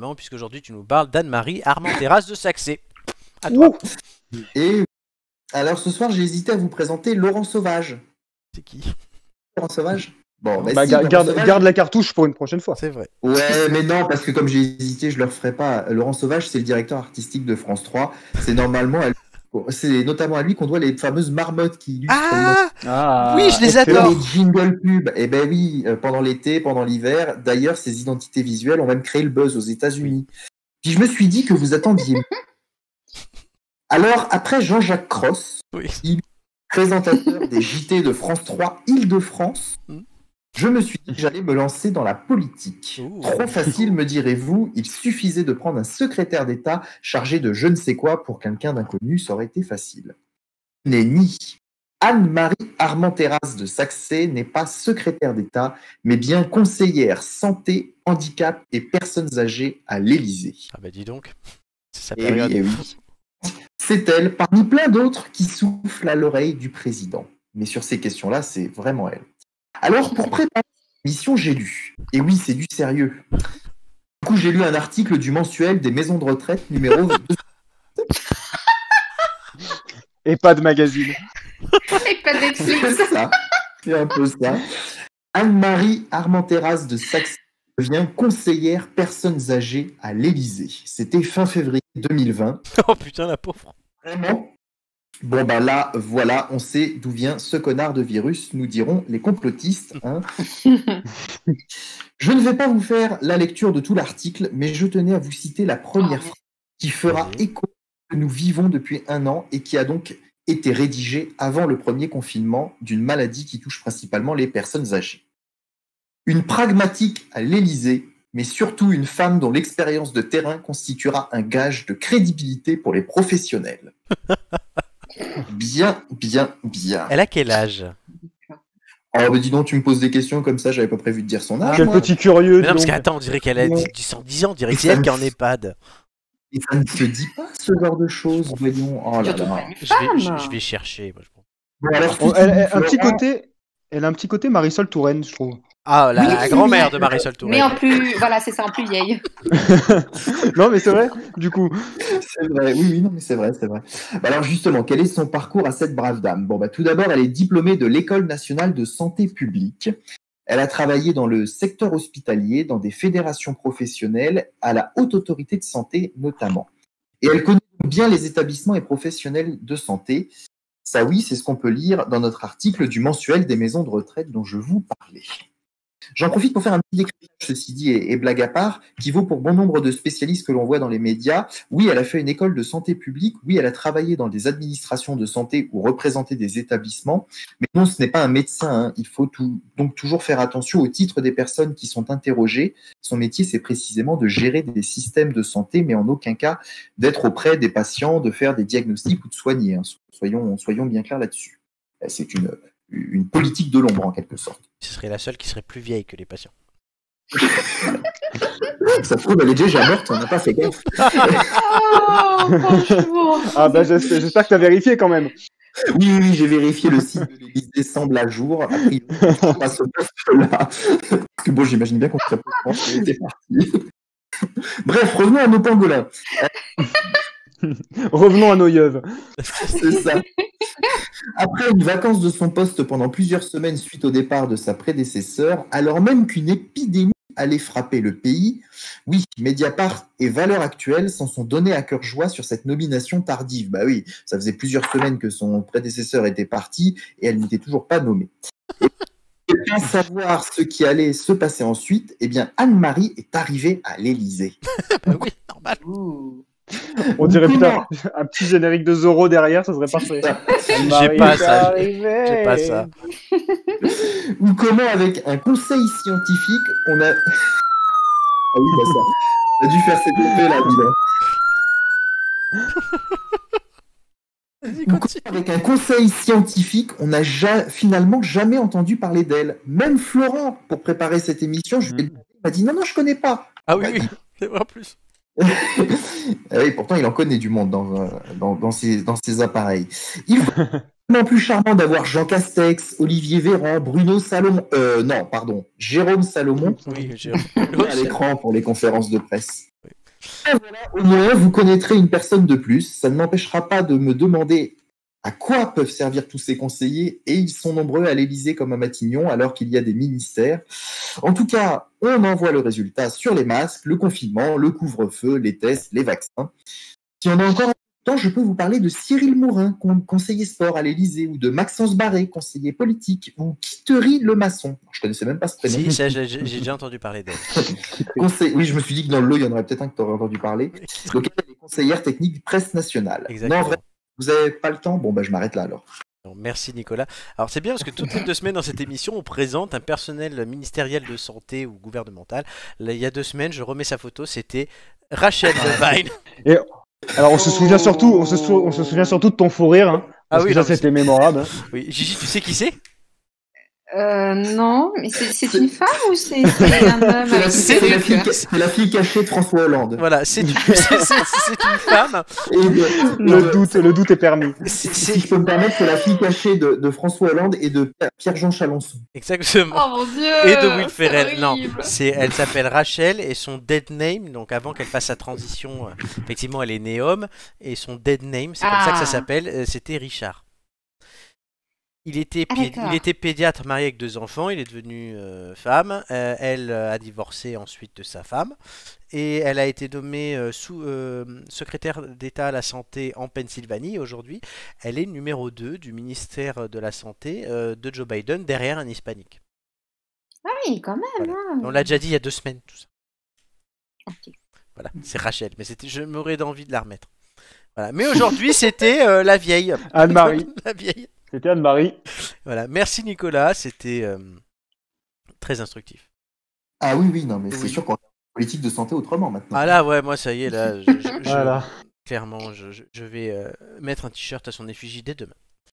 finalement, puisqu'aujourd'hui tu nous parles d'Anne-Marie Armenteras de Saxé. À toi. Et alors ce soir, j'ai hésité à vous présenter Laurent Sauvage. C'est qui? Laurent Sauvage? Bon, Bah, si, Laurent Sauvage. garde la cartouche pour une prochaine fois. C'est vrai. Ouais, mais non, parce que comme j'ai hésité, je le referai pas. Laurent Sauvage, c'est le directeur artistique de France 3. C'est notamment à lui qu'on doit les fameuses marmottes qui illustrent Oui, je les adore. les jingle pubs. Eh ben oui, pendant l'été, pendant l'hiver. D'ailleurs, ces identités visuelles ont même créé le buzz aux États-Unis. Puis je me suis dit que vous attendiez. Alors, après Jean-Jacques Cross, présentateur des JT de France 3 Île-de-France, je me suis dit que j'allais me lancer dans la politique. Trop facile, me direz-vous, il suffisait de prendre un secrétaire d'État chargé de je ne sais quoi pour quelqu'un d'inconnu, ça aurait été facile. Nenni. Anne-Marie Armenteras de Saxé n'est pas secrétaire d'État, mais bien conseillère santé, handicap et personnes âgées à l'Élysée. Ah bah dis donc, c'est sa Eh période. oui. C'est elle, parmi plein d'autres, qui souffle à l'oreille du président. Mais sur ces questions-là, c'est vraiment elle. Alors, pour préparer cette mission, j'ai lu. Et oui, c'est du sérieux. Du coup, j'ai lu un article du mensuel des maisons de retraite numéro 2. Et pas de magazine. Et pas de Netflix. C'est ça. C'est un peu ça. Anne-Marie Armenteras de Saxe devient conseillère personnes âgées à l'Élysée. C'était fin février 2020. Oh putain, la pauvre. Vraiment. Bon, bah là, voilà, on sait d'où vient ce connard de virus, nous diront les complotistes. Hein. Je ne vais pas vous faire la lecture de tout l'article, mais je tenais à vous citer la première phrase qui fera écho à ce que nous vivons depuis 1 an et qui a donc été rédigée avant le premier confinement d'une maladie qui touche principalement les personnes âgées. Une pragmatique à l'Élysée, mais surtout une femme dont l'expérience de terrain constituera un gage de crédibilité pour les professionnels. Bien. Elle a quel âge? Oh, bah dis donc, tu me poses des questions comme ça, j'avais pas prévu de dire son âge. Quel moi. petit curieux. Mais non, parce donc. qu'attends, on dirait qu'elle a Non. 110 ans, on dirait que c'est elle qui est en EHPAD. Et ça ne se dit pas ce genre de choses, voyons. Oh là Surtout là. pas une Je vais chercher. Moi, je pense. Bon, alors, Elle a un petit côté Marisol Touraine, je trouve. Ah, la Oui, grand-mère oui. de Marisol Touraine. Mais en plus, voilà, c'est ça, en plus vieille. Non, mais c'est vrai, du coup. C'est vrai, oui, non, mais c'est vrai. Bah alors justement, quel est son parcours à cette brave dame? Bon, bah tout d'abord, elle est diplômée de l'École nationale de santé publique. Elle a travaillé dans le secteur hospitalier, dans des fédérations professionnelles, à la Haute Autorité de Santé notamment. Et elle connaît bien les établissements et professionnels de santé. Ça, oui, c'est ce qu'on peut lire dans notre article du mensuel des maisons de retraite dont je vous parlais. J'en profite pour faire un petit décryptage, ceci dit, et blague à part, qui vaut pour bon nombre de spécialistes que l'on voit dans les médias. Oui, elle a fait une école de santé publique, oui, elle a travaillé dans des administrations de santé ou représenté des établissements, mais non, ce n'est pas un médecin. Hein. Il faut donc toujours faire attention au titre des personnes qui sont interrogées. Son métier, c'est précisément de gérer des systèmes de santé, mais en aucun cas d'être auprès des patients, de faire des diagnostics ou de soigner. Hein. Soyons bien clairs là-dessus. C'est une politique de l'ombre, en quelque sorte. Ce serait la seule qui serait plus vieille que les patients. Ça se trouve, elle est déjà morte, on n'a pas fait gaffe. Oh, franchement. Ah bah j'espère que tu as vérifié quand même. Oui, j'ai vérifié, le site de l'Élysée semble à jour. Après, à ce poste-là. Parce que bon, j'imagine bien qu'on serait pas qu'elle était partie. Bref, revenons à nos pangolins. Revenons à nos yeux. C'est ça. Après une vacance de son poste pendant plusieurs semaines suite au départ de sa prédécesseur, alors même qu'une épidémie allait frapper le pays, oui, Mediapart et Valeurs Actuelles s'en sont donnés à cœur joie sur cette nomination tardive. Bah oui, ça faisait plusieurs semaines que son prédécesseur était parti et elle n'était toujours pas nommée. Et pour savoir ce qui allait se passer ensuite, eh bien Anne-Marie est arrivée à l'Élysée. Bah oui, normal. On dirait putain, un petit générique de Zorro derrière, ça serait parfait. J'ai pas ça. J'ai pas ça. Ou comment, avec un conseil scientifique, on a... Ah oui, bah ça. On a dû faire cette épée là, dis donc. Avec un conseil scientifique, on n'a finalement jamais entendu parler d'elle. Même Florent, pour préparer cette émission, je lui ai demandé, il m'a dit non, je connais pas. Ah oui, c'est vrai en plus. Oui, pourtant, il en connaît du monde dans ces appareils. Il est vraiment plus charmant d'avoir Jean Castex, Olivier Véran, Bruno Salomon. Non, pardon, Jérôme Salomon Oui, j'ai à l'écran pour les conférences de presse. Et voilà, au moins, vous connaîtrez une personne de plus. Ça ne m'empêchera pas de me demander à quoi peuvent servir tous ces conseillers, et ils sont nombreux à l'Élysée comme à Matignon, alors qu'il y a des ministères. En tout cas, on envoie le résultat sur les masques, le confinement, le couvre-feu, les tests, les vaccins. Si on a encore un peu de temps, je peux vous parler de Cyril Mourin, conseiller sport à l'Élysée, ou de Maxence Barré, conseiller politique, ou Kittery Le Maçon. Je connaissais même pas ce prénom. Si, ça, j'ai déjà entendu parler d'elle. Oui, je me suis dit que dans le lot, il y en aurait peut-être un que tu aurais entendu parler. Donc, elle est conseillère technique presse nationale. Exactement. Non, vrai, vous n'avez pas le temps? Bon, je m'arrête là alors. Donc, merci Nicolas. Alors c'est bien parce que toutes les 2 semaines dans cette émission, on présente un personnel ministériel de santé ou gouvernemental. Là, il y a 2 semaines, je remets sa photo, c'était Rachel Devine. Et alors on se souvient surtout, on se souvient surtout de ton fou rire, hein, parce que ça c'était mémorable. Oui, Gigi, tu sais qui c'est? Non, mais c'est une femme ou c'est un homme avec C'est une la, perruque la fille cachée de François Hollande. Voilà, c'est une femme. Le doute est permis. Si je peux me permettre, c'est la fille cachée de François Hollande et de Pierre-Jean Chalençon. Exactement. Oh mon dieu! Et de Will Ferrell. C'est Non, horrible. elle s'appelle Rachel et son dead name, donc avant qu'elle fasse sa transition, effectivement elle est née homme, et son dead name, c'est comme ça que ça s'appelle, c'était Richard. Il était pédiatre marié avec 2 enfants, il est devenu femme, elle a divorcé ensuite de sa femme, et elle a été nommée secrétaire d'État à la santé en Pennsylvanie. Aujourd'hui, elle est numéro 2 du ministère de la Santé de Joe Biden, derrière un hispanique. Ah oui, quand même. Voilà. Hein. On l'a déjà dit il y a 2 semaines, tout ça. Ok. Voilà, c'est Rachel, mais je m'aurais envie de la remettre. Voilà. Mais aujourd'hui, c'était la vieille. Anne-Marie. La vieille. C'était Anne-Marie. Voilà, merci Nicolas, c'était très instructif. Ah oui, non, mais Oui. c'est sûr qu'on a une politique de santé autrement maintenant. Ah là, ouais, moi ça y est, là, Voilà. clairement, je vais mettre un t-shirt à son effigie dès demain.